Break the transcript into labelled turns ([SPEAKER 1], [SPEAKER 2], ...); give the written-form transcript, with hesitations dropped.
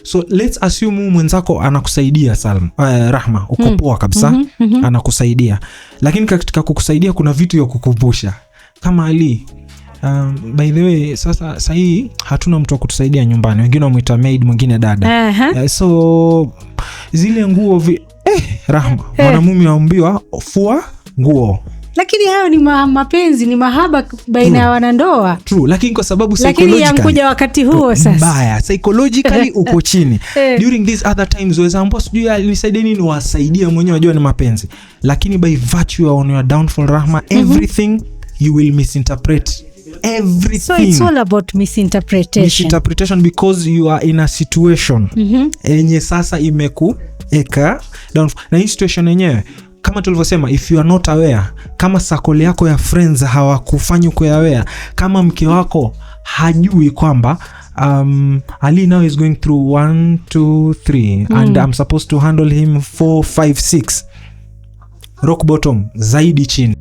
[SPEAKER 1] So let's assume mwenzako anakusaidia Rahma, uko poa kabisa, anakusaidia, lakini katika kukusaidia kuna vitu ya kukumbusha kama Ali. By the way, sasa sahi hatuna mtu wa kutusaidia nyumbani, wengine wamuita maid, mwingine dada. So zile nguo Rahma, mwanamume waambiwa fua nguo.
[SPEAKER 2] Lakini hayo ni mapenzi, ni mahaba baina ya wanandoa.
[SPEAKER 1] True, lakini kwa sababu psychologically
[SPEAKER 2] yankuja wakati huo sasa.
[SPEAKER 1] Mbaya, psychologically uko chini. During these other times weza ambao sijui alinisaidia nini, wasaidia mwenyewe, wajua ni mapenzi. Lakini by virtue on your downfall Rahma, everything you will misinterpret. Everything.
[SPEAKER 2] So it's all about misinterpretation
[SPEAKER 1] because you are in a situation enye sasa imekueka downfall. Na hii situation yenyewe kama tulivyosema, if you are not aware, kama circle yako ya friends hawakufanyi uko aware, kama mke wako hajui kwamba Ali now is going through 1 2 3 and I'm supposed to handle him 4 5 6, rock bottom, zaidi chini.